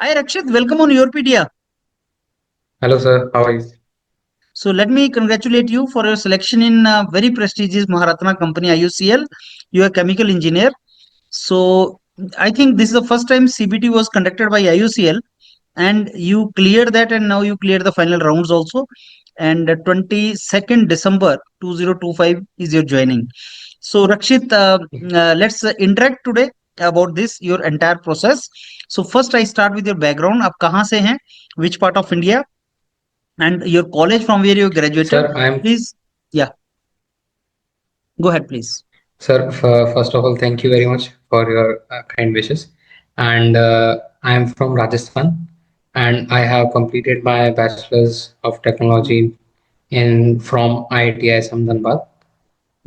Hi Rakshit, welcome on your PDA. Hello, sir. How are you? So let me congratulate you for your selection in very prestigious Maharatna company IUCL. You are a chemical engineer. So I think this is the first time CBT was conducted by IUCL, and you cleared that, and now you cleared the final rounds also. And 22nd December 2025 is your joining. So Rakshit, let's interact today about this your entire process. So first I start with your background. आप कहाँ से हैं? Which part of India? And your college from where you graduated? Sir, I'm Please, yeah, go ahead, please. sir. First of all, thank you very much for your kind wishes. And I am from Rajasthan, and I have completed my bachelor's of technology in from IIT ISM Dhanbad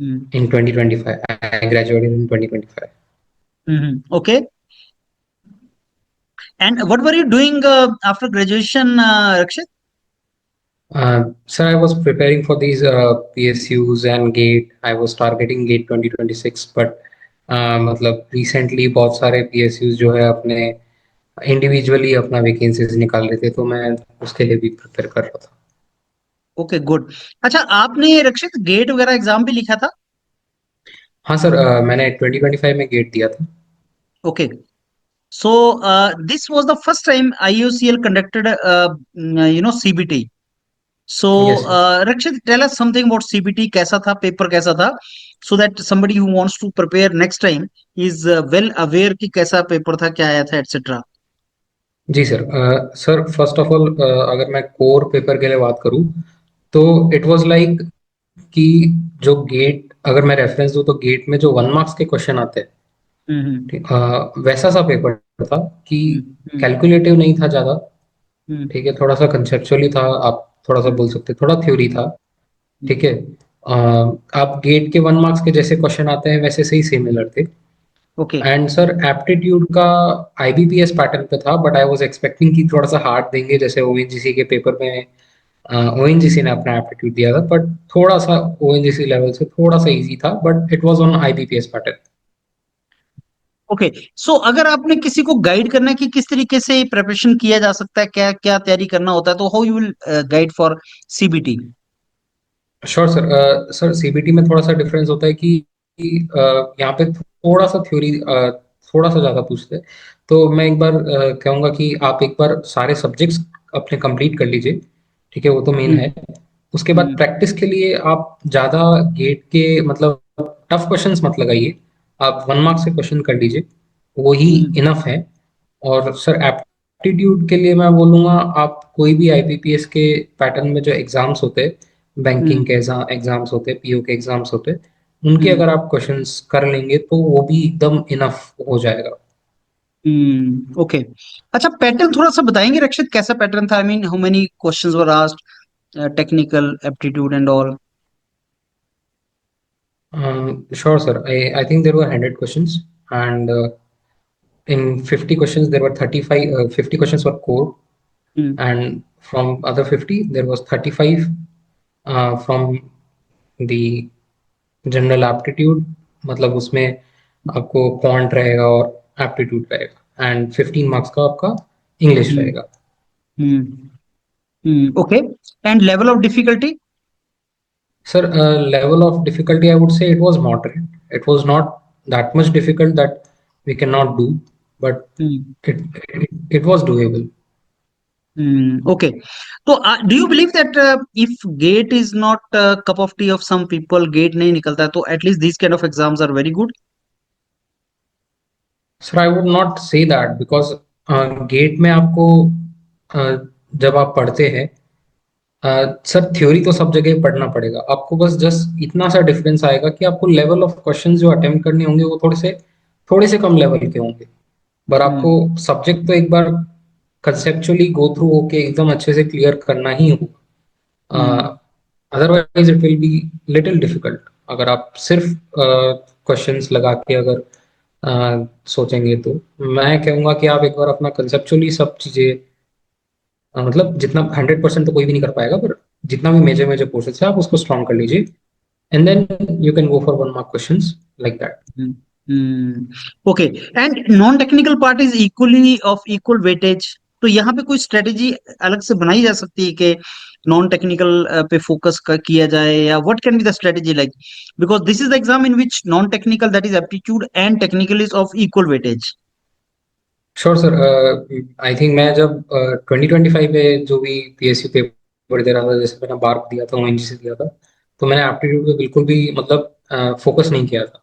Mm. in 2025. I graduated in 2025. Okay. And what were you doing after graduation, Rakshit? Sir, I was preparing for these PSUs and GATE. I was targeting GATE 2026, but मतलब recently बहुत सारे PSUs जो है अपने individually अपना vacancies निकाल रहे थे, तो मैं उसके लिए भी प्रिपेयर कर रहा था। Okay, good. अच्छा, आपने रक्षित गेट वगैरह एग्जाम भी लिखा था? हाँ सर, मैंने 2025 में गेट दिया था। Okay, so this was the first time IUCL conducted CBT. So yes sir. Rakshit, tell us something about CBT. कैसा था, पेपर कैसा था, so that somebody who wants to prepare next time is well aware कि कैसा paper था, क्या आया था, etc. जी sir. Sir first of all, अगर मैं कोर पेपर के लिए बात करूँ तो इट वाज लाइक कि जो गेट, अगर मैं रेफरेंस दूँ तो गेट में जो 1 मार्क्स के क्वेश्चन आते हैं, हम्म ठीक, वैसा सा पेपर था कि हम्म हम्म कैलकुलेटिव नहीं था ज़्यादा। हम्म ठीक है, थोड़ा सा कंसेप्चुअली था, आप थोड़ा सा हम्म बोल सकते हैं, थोड़ा थ्योरी था। हम्म, ठीक है। आप गेट के 1 मार्क्स के जैसे क्वेश्चन आते हैं वैसे से ही सिमिलर थे। ओके। एंड सर एप्टीट्यूड का आईबीपीएस पैटर्न पे था, बट आई वाज एक्सपेक्टिंग कि थोड़ा सा हार्ड देंगे जैसे ओएनजीसी के पेपर में। ओएनजीसी ने अपना एप्टीट्यूड दिया था, बट थोड़ा सा ओएनजीसी लेवल से थोड़ा सा इजी था, but it was on IBPS pattern. Okay, so अगर आपने किसी को गाइड करना है कि किस तरीके से प्रिपरेशन किया जा सकता है, क्या क्या तैयारी करना होता है, तो how you will guide for CBT? Sure sir. Sir CBT में थोड़ा सा डिफरेंस होता है कि यहाँ पे थोड़ा सा थ्योरी थोड़ा सा ज़्यादा पूछते हैं। तो मैं एक बार कहूँगा कि आप एक बार सारे सब्जेक्ट्स अपने कंप्लीट कर लीजिए। ठीक है, वो तो मेन हम्म है। उसके बाद हम्म प्रैक्टिस के लिए आप ज़्यादा गेट के मतलब टफ क्वेश्चंस मत लगाइए। आप 1 मार्क्स के क्वेश्चन कर लीजिए, वो ही हम्म इनफ है। और सर एप्टीट्यूड के लिए मैं बोलूँगा, आप कोई भी आईपीपीएस के पैटर्न में जो एग्जाम्स होते हैं, बैंकिंग हम्म के एग्जाम्स होते हैं, पीओ के एग्जाम्स होते हैं, उनके हम्म अगर आप क्वेश्चंस कर लेंगे तो वो भी एकदम इनफ हो जाएगा। ओके। अच्छा, पैटर्न थोड़ा सा बताएंगे रक्षित, कैसा पैटर्न था? I mean, how many questions were asked, technical aptitude and all? Sure, sir. I think there were 100 questions, and in 50 questions, there were 35, 50 questions were core, hmm and from other 50, there was 35 from the general aptitude, मतलब उसमें आपको quant रहेगा और aptitude रहेगा, and 15 marks का आपका English hmm रहेगा। Okay, and level of difficulty? Sir level of difficulty I would say it was moderate. It was not that much difficult that we can not do, but it was doable. Okay. So, do you believe that if GATE is not a cup of tea of some people, GATE नहीं निकलता है, तो at least these kind of exams are very good? Sir I would not say that, because GATE में आपको जब आप पढ़ते हैं, सर थ्योरी तो सब जगह पढ़ना पड़ेगा आपको, बस जस्ट इतना सा डिफरेंस आएगा कि आपको लेवल ऑफ क्वेश्चंस जो अटेम्प्ट करने होंगे वो थोड़े से कम लेवल के होंगे। पर आपको हम्म सब्जेक्ट तो एक बार कंसेप्चुअली गो थ्रू होके एकदम अच्छे से क्लियर करना ही होगा। Hmm otherwise it will be little difficult अगर आप सिर्फ क्वेश्चंस लगा के अगर सोचेंगे तो। मैं कहूँगा कि आप एक बार अपना कंसेप्चुअली सब चीज़ें, मतलब जितना 100% तो कोई भी नहीं कर पाएगा, पर जितना भी मेजर मेजर कोर्सेज है आप उसको स्ट्रॉन्ग कर लीजिए, and then you can go for 1 mark questions like that. Hmm hmm, okay, and non-technical part is equally of equal weightage? तो यहाँ पे कोई स्ट्रेटेजी अलग से बनाई जा सकती है कि नॉन टेक्निकल पे फोकस किया जाए, या what can be the strategy like, because this is the exam in which non technical that is aptitude and technical is of equal weightage. Sure sir. I think मैं जब 2025 में जो भी PSU paper दे रहा था, जैसे मैंने बार्क दिया था, ओएनजीसी दिया था, तो मैंने एप्टीट्यूड पे बिल्कुल भी मतलब फोकस नहीं किया था।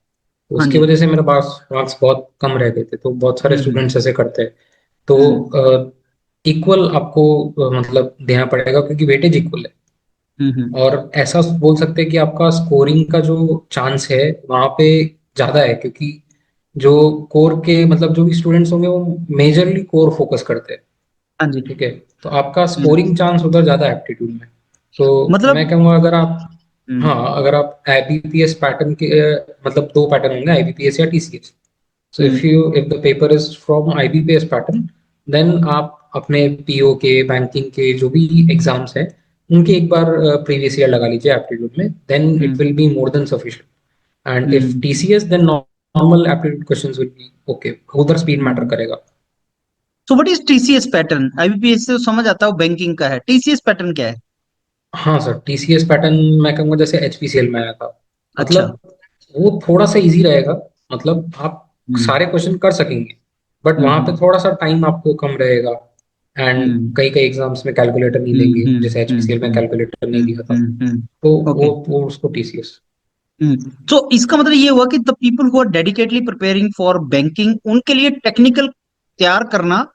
तो हाँ उसकी जी। वजह से मेरे पास मार्क्स बहुत कम रह गए थे। तो बहुत सारे हम्म स्टूडेंट्स ऐसे करते हैं। तो हम्म इक्वल आपको मतलब देना पड़ेगा, क्योंकि वेटेज इक्वल है। हम्म। और ऐसा बोल सकते हैं कि आपका स्कोरिंग का जो चांस है वहां पे ज्यादा है, क्योंकि जो कोर के मतलब जो भी स्टूडेंट्स होंगे वो मेजरली कोर फोकस करते हैं। हाँ जी। ठीक है। तो आपका हम्म, स्कोरिंग चांस उधर ज्यादा है एप्टीट्यूड में। तो मतलब मैं कहूँगा अगर आप, हम्म हाँ, अगर आप आईबीपीएस पैटर्न के मतलब दो पैटर्न होंगे, आईबीपीएस या TCS. So hmm if the paper is from IBPS pattern, then आप अपने पीओ के, बैंकिंग के जो भी एग्जाम्स हैं उनके एक बार प्रीवियस ईयर लगा लीजिए एप्टीट्यूड में, then it hmm will be more than sufficient. And if hmm. TCS, then normal aptitude questions will be okay. उधर स्पीड मैटर हम्म। करेगा। So what is TCS pattern? IBPS से तो समझ आता है बैंकिंग का है, टीसीएस पैटर्न क्या है? हाँ सर, टीसीएस पैटर्न मैं कहूँगा जैसे एचपीसीएल में आया था। अच्छा। मतलब वो थोड़ा सा इजी रहेगा। मतलब आप हम्म सारे क्वेश्चन कर सकेंगे, बट वहां पे हम्म थोड़ा सा टाइम आपको कम रहेगा। एंड हम्म कई कई एग्जाम्स में कैलकुलेटर नहीं देंगे, जैसे एचपीसीएल में कैलकुलेटर नहीं दिया था। तो ओके। वो उसको टीसीएस। तो इसका मतलब ये हुआ कि the people who are dedicatedly preparing for banking, उनके लिए टेक्निकल तैयार करना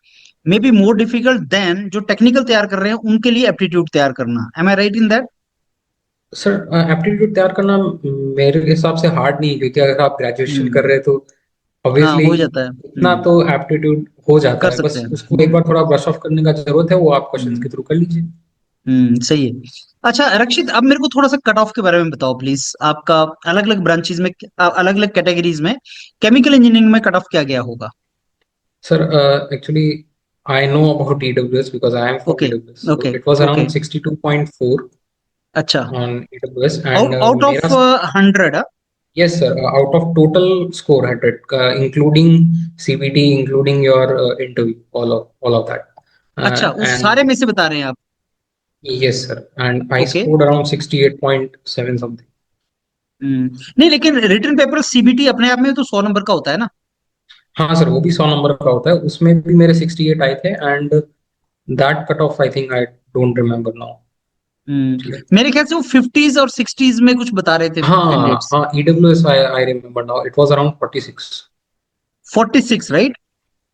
may be more difficult than जो टेक्निकल तैयार कर रहे हैं उनके लिए एप्टीट्यूड तैयार करना। Am I right in that? Sir aptitude तैयार करना मेरे हिसाब से हार्ड नहीं है, क्योंकि अगर आप ग्रेजुएशन कर हम्म। रहे हैं तो हाँ, ऑब्वियसली हो जाता है। इतना तो एप्टीट्यूड हो जाता कर है। सकते बस हैं। उसको एक बार थोड़ा ब्रश ऑफ करने का जरूरत है, वो आप क्वेश्चंस के हम्म थ्रू कर लीजिए। सही है। अच्छा रक्षित, अब मेरे को थोड़ा सा कट ऑफ के बारे में बताओ प्लीज। आपका अलग अलग ब्रांचेज में, अलग अलग कैटेगरीज में केमिकल इंजीनियरिंग में कट ऑफ क्या गया होगा? Sir, actually, I know about EWS because I am from okay EWS. So okay it was okay. around 62.4 अच्छा। on EWS, and out out of मेरा, 100? yes sir, out of total score 100, including CBT, including your interview, all of that, अच्छा, उस and सारे में से बता रहे हैं आप? yes sir, and I okay. scored around 68.7 something. नहीं, लेकिन रिटन पेपर सीबीटी अपने आप में तो 100 नंबर का होता है ना? हाँ सर, वो भी 100 नंबर का होता है, उसमें भी मेरे 68 आए थे। And that cut off I think I don't remember now. मेरे ख्याल से वो 50s और 60s में कुछ बता रहे थे हाँ कैंडिडेट्स। हाँ, EWS I remember now, it was around 46। 46 right?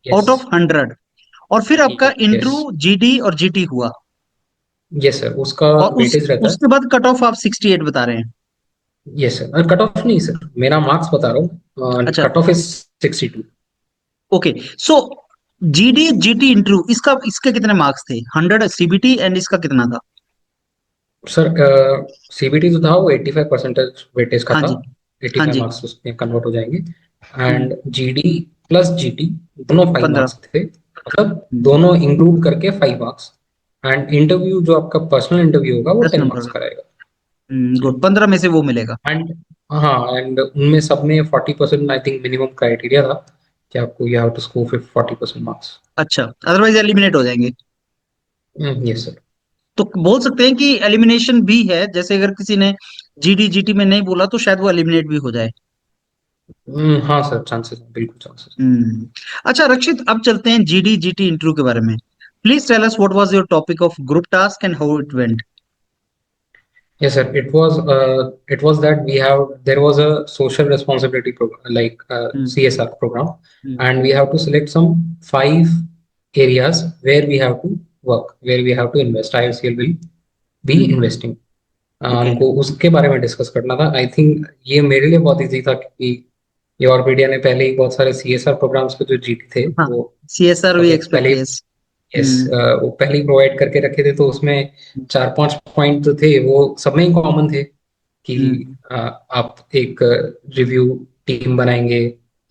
Yes. Out of 100। और फिर आपका यस। इंट्रू, जीडी और जीटी हुआ, यस सर, उसका और उस वेटेज रहता है। उसके बाद कट ऑफ आप 68 बता रहे हैं? यस सर, कट ऑफ नहीं सर, मेरा मार्क्स बता रहा हूँ। अच्छा। Cut off is 62। Okay. So GD GT interview, इसका इसके कितने मार्क्स थे? 100 सीबीटी एंड इसका कितना था? सर सीबीटी जो था वो 85% वेटेज का हाँ था। जी। हाँ 85 जी। मार्क्स उसमें कन्वर्ट हो जाएंगे। हम्म, एंड जीडी प्लस जीटी दोनों 15। 5 मार्क्स थे, मतलब हम्म, दोनों इंक्लूड करके 5 मार्क्स। एंड इंटरव्यू जो आपका पर्सनल इंटरव्यू होगा वो 10 10 नंबर मार्क्स का। का रहेगा। गुड, 15 में से वो मिलेगा। एंड हाँ, एंड उनमें सब में 40% आई थिंक मिनिमम क्राइटेरिया था कि आपको you have to score 40% marks. अच्छा, अदरवाइज एलिमिनेट हो जाएंगे। Yes sir. तो बोल सकते हैं कि एलिमिनेशन भी है, जैसे अगर किसी ने जीडी जीटी में नहीं बोला तो शायद वो एलिमिनेट भी हो जाए। हाँ सर, चांसेस, बिल्कुल चांसेस। हम्म। अच्छा रक्षित, अब चलते हैं जीडी जीटी इंटरव्यू के बारे में। Please tell us what was your topic of group task and how it went? Yes, sir. It was that there was a social responsibility program, like hmm CSR program, hmm and we have to select some 5 areas where we have to work, where we have to invest. IOCL will be hmm. investing. Okay. हमको उसके बारे में discuss करना था। I think ये मेरे लिए बहुत इजी था, क्योंकि ये ऑर्बिडिया ने पहले ही बहुत सारे CSR प्रोग्राम्स के जो जीटी थे हाँ, वो सीएसआर भी एक्सपेक्ट पहले, यस। यस, हम्म वो पहले ही प्रोवाइड करके रखे थे। तो उसमें 4-5 पॉइंट जो थे वो सब में ही कॉमन थे कि हम्म आप एक रिव्यू टीम बनाएंगे,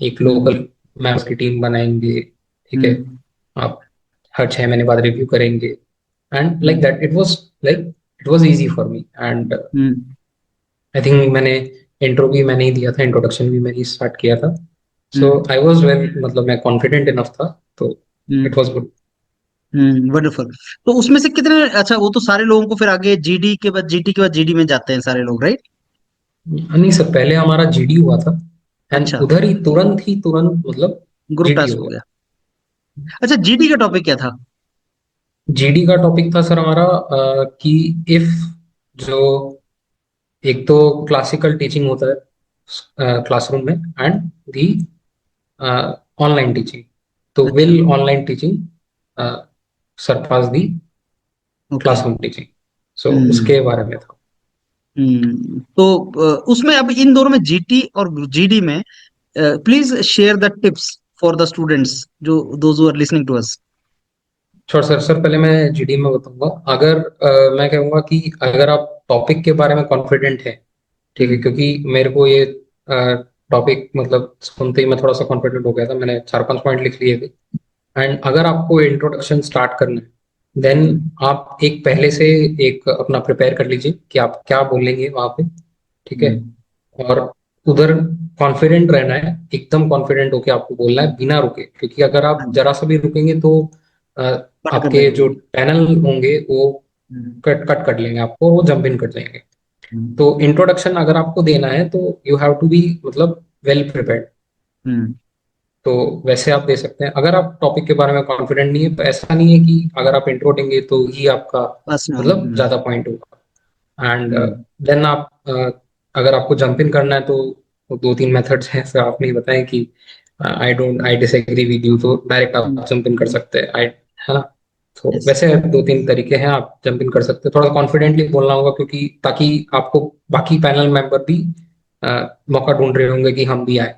एक हम्म लोकल मैप्स की टीम बनाएंगे। ठीक है। हम्म आप हर 6 महीने बाद रिव्यू करेंगे। And like hmm that it was easy for me. And hmm I think intro भी मैंने ही दिया था, इंट्रोडक्शन भी मैंने ही स्टार्ट किया था। सो हम्म आई वाज वेल, मतलब मैं कॉन्फिडेंट इनफ था। तो it hmm. Was good. Wonderful. तो उसमें से कितने, अच्छा वो तो सारे लोगों को फिर आगे जीडी के बाद, जीटी के बाद जीडी में जाते हैं सारे लोग, राइट? नहीं सर, पहले हमारा जीडी हुआ था एंड अच्छा, उधर ही तुरंत मतलब ग्रुप जीटी टास्क हो हो गया। गया। अच्छा, जीडी का टॉपिक क्या था? जीडी का टॉपिक था सर हमारा कि इफ जो एक तो क्लासिकल टीचिंग होता है क्लासरूम में एंड दी ऑनलाइन टीचिंग, तो अच्छा। Will online teaching surpass the okay. Classroom teaching, so hmm उसके बारे में था। तो उसमें अब इन दोनों में, जीटी और जीडी में, please share the tips for the students, जो those who are listening to us. छोड़ सर, पहले मैं जीडी में बताऊंगा। अगर मैं कहूँगा कि अगर आप टॉपिक के बारे में कॉन्फिडेंट है, ठीक है, हम्म क्योंकि मेरे को ये टॉपिक मतलब सुनते ही मैं थोड़ा सा कॉन्फिडेंट हो गया था, मैंने 4-5 पॉइंट लिख लिए थे। एंड अगर आपको इंट्रोडक्शन स्टार्ट करना है, देन हम्म आप एक पहले से एक अपना प्रिपेयर कर लीजिए कि आप क्या बोलेंगे वहां पे, ठीक है। हम्म और उधर कॉन्फिडेंट रहना है, एकदम कॉन्फिडेंट होके आपको बोलना है बिना रुके, क्योंकि अगर आप हाँ, जरा सा भी रुकेंगे तो अ, कट कर आपके देंगे जो वो। पैनल होंगे वो हम्म कट कट कर लेंगे आपको, वो जंप इन कर जाएंगे। हम्म तो इंट्रोडक्शन अगर आपको देना है तो यू हैव टू बी मतलब वेल प्रिपेयर्ड। हम्म, तो वैसे आप दे सकते हैं। अगर आप टॉपिक के बारे में कॉन्फिडेंट नहीं है तो ऐसा नहीं है कि अगर आप इंट्रो देंगे तो ही आपका बस ना। मतलब ज्यादा पॉइंट होगा। एंड हम्म देन आप अगर आपको जंप इन करना है तो 2-3 मेथड्स हैं, सर आपने ही बताया कि आई डिसएग्री विद यू, तो डायरेक्ट आप जंप इन कर सकते हैं, आई, है ना। तो यस। वैसे 2-3 तरीके हैं, आप जंप इन कर सकते हैं। थोड़ा कॉन्फिडेंटली बोलना होगा, क्योंकि ताकि आपको बाकी पैनल मेंबर भी मौका ढूंढ रहे होंगे कि हम भी आए।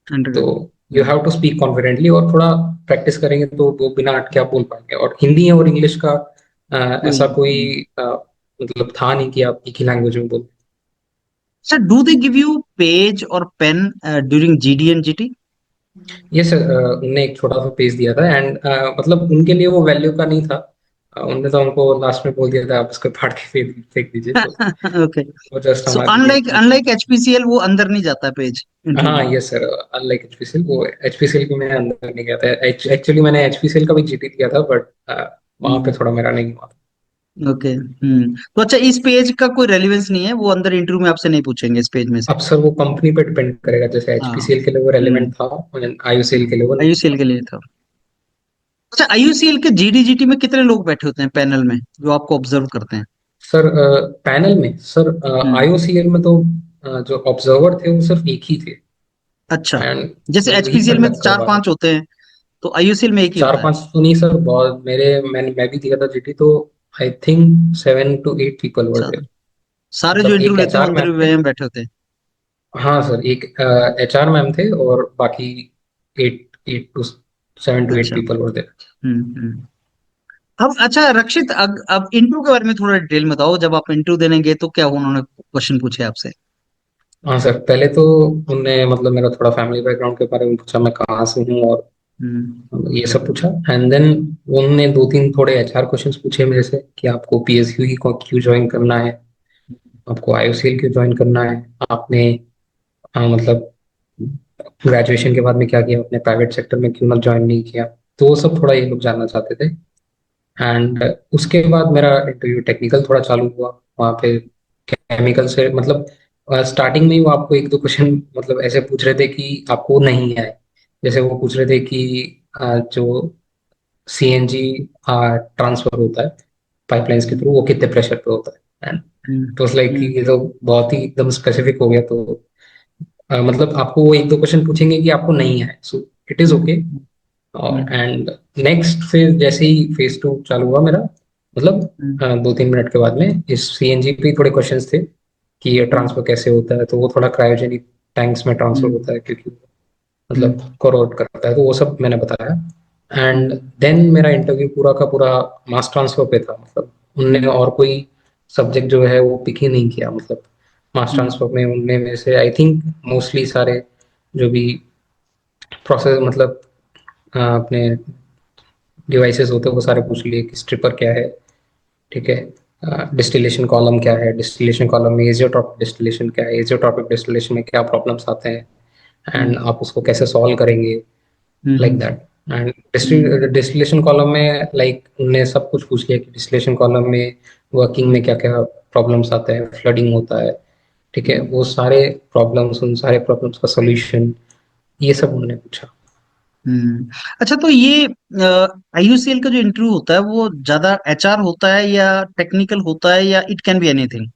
तो undergrad. You have to speak confidently, और थोड़ा प्रैक्टिस करेंगे तो वो बिना अटके आप बोल पाएंगे। और हिंदी और इंग्लिश का कोई ऐसा कोई मतलब था नहीं कि आप एक ही लैंग्वेज में बोल। Sir, do they give you page और pen during GD and GT? ये सर उनने एक छोटा सा पेज दिया था एंड मतलब उनके लिए वो वैल्यू का नहीं था। उनने तो हमको लास्ट में बोल दिया था आप इसको फाड़ के फेंक फेंक दीजिए, तो ओके। वो जस्ट सो हमारे लिए अनलाइक एक। अनलाइक एचपीसीएल, वो अंदर नहीं जाता पेज इंटरव्यू हाँ में? ये सर, अनलाइक एचपीसीएल, वो एचपीसीएल की मैं अंदर नहीं गया था। एक्चुअली मैंने एचपीसीएल का भी जीटी दिया था, बट वहां पे थोड़ा मेरा नहीं हुआ था। ओके। तो अच्छा, इस पेज का कोई रेलिवेंस नहीं है, वो अंदर इंटरव्यू में आपसे नहीं पूछेंगे इस पेज में से? अब सर वो कंपनी पे डिपेंड करेगा, जैसे हाँ। एचपीसीएल के लिए वो रेलेवेंट था, आईयूसीएल के लिए वो नहीं आईयूसीएल था। के लिए था। अच्छा, आईयूसीएल के जीडी जीटी में कितने लोग बैठे होते हैं पैनल में, जो आपको ऑब्जर्व करते हैं? सर पैनल में सर, हम्म आईओसीएल में तो जो ऑब्जर्वर थे वो सिर्फ एक ही थे, अच्छा, एंड जैसे वो ही एचपीसीएल में कंडक्ट चार करवा रहे पांच थे। होते हैं, तो आईयूसीएल में एक ही चार होता है? पांच तो नहीं सर, बहुत मैं भी दिया था जीटी, तो I think 7 to 8 people were अच्छा, देयर। सारे जो मतलब इंटरव्यू एक लेते हैं वो एचआर मैम अंदर थे। वहीं बैठे होते हैं? हाँ सर, एक एचआर मैम थे और बाकी 7 to 8 अच्छा। People were there. हम्म। अब अच्छा रक्षित, अब इंटरव्यू के बारे में थोड़ा डिटेल में बताओ, जब आप इंटरव्यू देने गए तो क्या उन्होंने क्वेश्चन पूछे आपसे? हाँ सर, पहले तो उनने मतलब मेरा थोड़ा फैमिली बैकग्राउंड के बारे में पूछा, मैं कहाँ से हूँ और हम्म ये सब पूछा। एंड देन उनने 2-3 थोड़े एचआर क्वेश्चंस पूछे मेरे से कि आपको पीएसयू ही को क्यों ज्वाइन करना है, आपको आईओसीएल क्यों ज्वाइन करना है, आपने मतलब ग्रेजुएशन के बाद में क्या किया, आपने प्राइवेट सेक्टर में क्यों ना ज्वाइन नहीं किया। तो वो सब थोड़ा ये लोग जानना चाहते थे। एंड उसके बाद मेरा इंटरव्यू टेक्निकल थोड़ा चालू हुआ वहाँ पे। केमिकल से मतलब स्टार्टिंग में ही वो आपको 1-2 क्वेश्चन मतलब ऐसे पूछ रहे थे कि आपको नहीं है। जैसे वो पूछ रहे थे कि जो सीएनजी ट्रांसफर होता है पाइपलाइंस के थ्रू, वो कितने प्रेशर पे होता है। एंड तो लाइक हम्म ये तो बहुत ही एकदम स्पेसिफिक हो गया। तो मतलब आपको वो 1-2 क्वेश्चन पूछेंगे कि आपको नहीं है, सो इट इज ओके। हम्म और हम्म एंड नेक्स्ट फेज, जैसे ही फेज 2 चालू हुआ मेरा, मतलब हम्म 2-3 मिनट के बाद में इस सीएनजी पे थोड़े क्वेश्चंस थे कि ये हम्म ट्रांसफर कैसे होता है, तो वो थोड़ा क्रायोजेनिक टैंक्स में ट्रांसफर हम्म होता है, क्योंकि हम्म मतलब कोरोड करता है, तो वो सब मैंने बताया। एंड हम्म देन मेरा इंटरव्यू पूरा का पूरा मास ट्रांसफर पे था, मतलब उनने हम्म और कोई सब्जेक्ट जो है वो पिक ही नहीं किया। मतलब मास हम्म ट्रांसफर में उनने में से आई थिंक मोस्टली सारे जो भी प्रोसेस मतलब अपने डिवाइसेस होते हैं वो सारे पूछ लिए कि स्ट्रिपर क्या है, ठीक है, डिस्टिलेशन कॉलम क्या है, डिस्टिलेशन कॉलम में एजियोट्रॉपिक डिस्टिलेशन क्या है, एजियोट्रॉपिक डिस्टिलेशन में क्या प्रॉब्लम्स आते हैं, एंड हम्म आप उसको कैसे सॉल्व करेंगे, like hmm that. And hmm distillation column में लाइक उनने सब कुछ पूछ लिया कि डिस्टिलेशन कॉलम में वर्किंग में क्या क्या प्रॉब्लम्स आते हैं, फ्लडिंग होता है, ठीक है, हम्म वो सारे प्रॉब्लम्स, उन सारे प्रॉब्लम्स का सोल्यूशन, ये सब उन्होंने पूछा। हम्म। अच्छा, तो ये आईयूसीएल का जो इंटरव्यू होता है वो ज्यादा एचआर होता है या टेक्निकल होता है या it can be anything?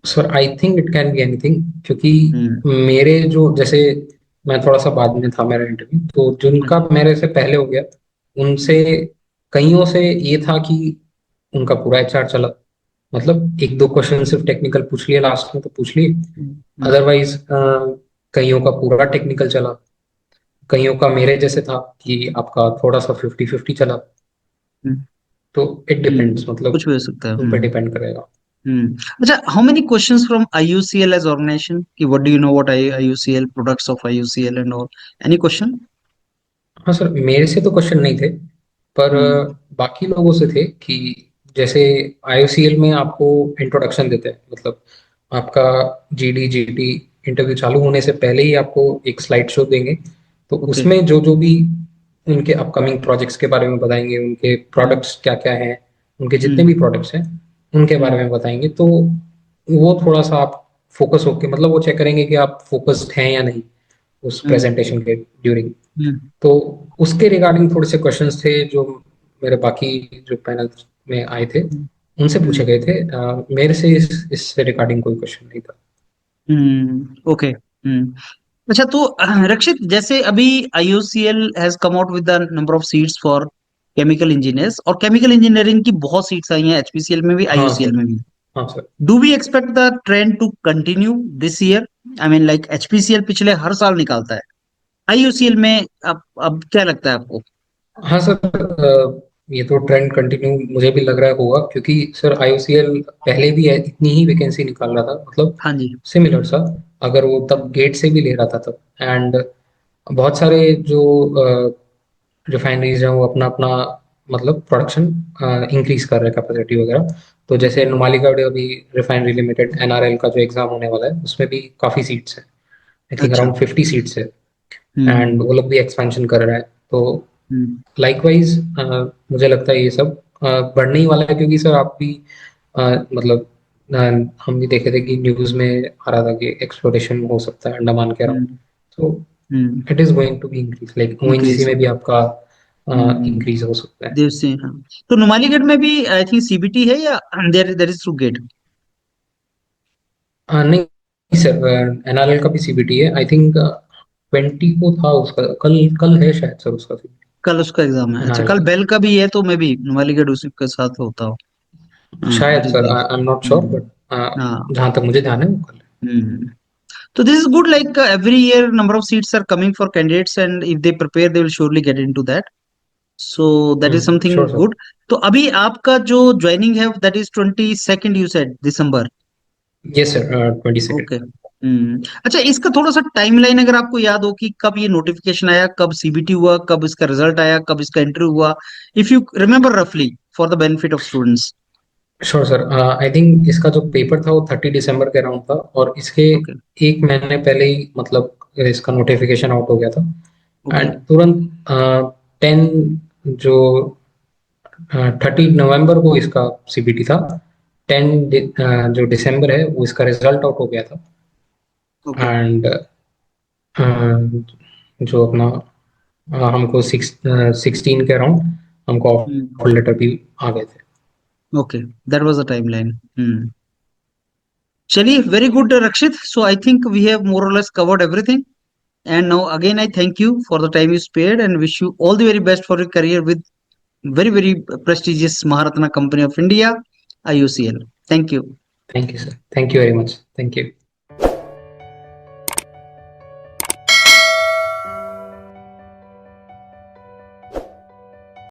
Sir I think it can be anything, क्योंकि हम्म। मेरे जो जैसे मैं थोड़ा सा बाद में था मेरा इंटरव्यू, तो जिनका अच्छा। मेरे से पहले हो गया उनसे कईयों से ये था कि उनका पूरा एचआर चला, मतलब एक दो क्वेश्चन सिर्फ टेक्निकल पूछ लिए लास्ट में तो पूछ लिए, हम्म अदरवाइज कईयों का पूरा टेक्निकल चला, कईयों का मेरे जैसे था कि आपका थोड़ा सा 50-50 चला। हम्म तो इट डिपेंड्स, कुछ मतलब भी हो सकता है। उन पर डिपेंड करेगा। अच्छा, how many questions from IUCL as organization? कि what do you know what IUCL, products of IUCL and all? Any question? हाँ सर, मेरे से तो क्वेश्चन नहीं थे, पर हम्म बाकी लोगों से थे कि जैसे आईओसीएल में आपको इंट्रोडक्शन देते हैं, मतलब आपका जीडी जीटी इंटरव्यू चालू होने से पहले ही आपको एक स्लाइड शो देंगे, तो ओके। उसमें जो जो भी उनके अपकमिंग प्रोजेक्ट्स के बारे में बताएंगे, उनके हम्म प्रोडक्ट्स क्या क्या हैं, उनके जितने हम्म भी प्रोडक्ट्स हैं उनके बारे हम्म में बताएंगे, तो वो थोड़ा सा आप फोकस होके, मतलब वो चेक करेंगे कि आप फोकस्ड हैं या नहीं उस हम्म प्रेजेंटेशन के ड्यूरिंग। हम्म तो उसके रिगार्डिंग थोड़े से क्वेश्चंस थे जो मेरे बाकी जो पैनल में आए थे उनसे पूछे गए थे। मेरे से इससे रिगार्डिंग कोई क्वेश्चन नहीं था। ओके। अच्छा, तो रक्षित, जैसे अभी IUCL has come out with the number of seats for chemical engineers, और केमिकल इंजीनियरिंग की बहुत सीट्स आई हैं एचपीसीएल में भी, हाँ आईयूसीएल सर। में भी। हाँ sir. Do we expect the trend to continue this year? I mean like HPCL पिछले हर साल निकालता है, आईयूसीएल में अब क्या लगता है आपको? हाँ सर, ये तो ट्रेंड कंटिन्यू मुझे भी लग रहा है होगा, क्योंकि सर आईओसीएल पहले भी इतनी ही वैकेंसी निकाल रहा था, मतलब हाँ जी। सिमिलर सा, अगर वो तब गेट से भी ले रहा था तब। एंड बहुत सारे जो रिफाइनरीज हैं वो अपना अपना मतलब प्रोडक्शन इंक्रीज कर रहे हैं, कैपेसिटी वगैरह। तो जैसे ओके। नुमालीगढ़ अभी रिफाइनरी लिमिटेड एनआरएल का जो एग्जाम होने वाला है उसमें भी काफ़ी सीट्स हैं, आई थिंक अच्छा। अराउंड 50 सीट्स है। एंड हम्म वो लोग भी एक्सपेंशन कर रहे हैं, तो हम्म लाइकवाइज मुझे लगता है ये सब बढ़ने ही वाला है, क्योंकि सर आप भी मतलब हम भी देखे थे कि न्यूज़ में आ रहा था कि एक्सप्लोरेशन हो सकता है अंडमान के अराउंड, हम्म तो hmm it is going to be increase, like ONGC increase. में भी आपका हम्म इंक्रीज हो सकता है। देव से, हाँ। तो नुमालीगढ़ में भी आई थिंक सीबीटी है, या there there is through GATE? नहीं सर, एनआरएल का भी सीबीटी है, आई थिंक 20 को था उसका, कल कल है शायद सर उसका कल उसका एग्जाम है? अच्छा, एनआरएल कल का। बेल का भी है, तो मैं भी नुमालीगढ़ उसी के साथ होता हूँ। शायद it is sir, there. I am not sure, hmm but हाँ। जहां तक मुझे ध्यान है वो कल hmm So this is good. Like every year, number of seats are coming for candidates, and if they prepare, they will surely get into that. So that है। is something sure sir. good. तो अभी आपका जो joining है, that is 22nd, you said December. Yes sir, 22 Okay. अच्छा, इसका थोड़ा सा टाइमलाइन अगर आपको याद हो कि कब ये नोटिफिकेशन आया, कब सीबीटी हुआ, कब इसका रिजल्ट आया, कब इसका इंटरव्यू हुआ, इफ यू रिमेम्बर रफली, for the benefit of students. Sure sir, I think इसका जो पेपर था वो 30 दिसंबर के अराउंड था, और इसके ओके। एक महीने पहले ही मतलब इसका नोटिफिकेशन आउट हो गया था। ओके। एंड तुरंत 10 जो 30 नवंबर को इसका सीबीटी था, 10 जो दिसंबर है वो इसका रिजल्ट आउट हो गया था। ओके। एंड जो अपना हमको 16 के अराउंड हमको ऑफर लेटर भी आ गए थे। Okay, that was the timeline. चलिए, very good Rakshit. So I think we have more और less covered everything. And now again, I thank you for the time you spared and wish you all the very best for your career with very, very prestigious Maharatna Company of India, IUCL. Thank you. Thank you sir, thank you very much, thank you.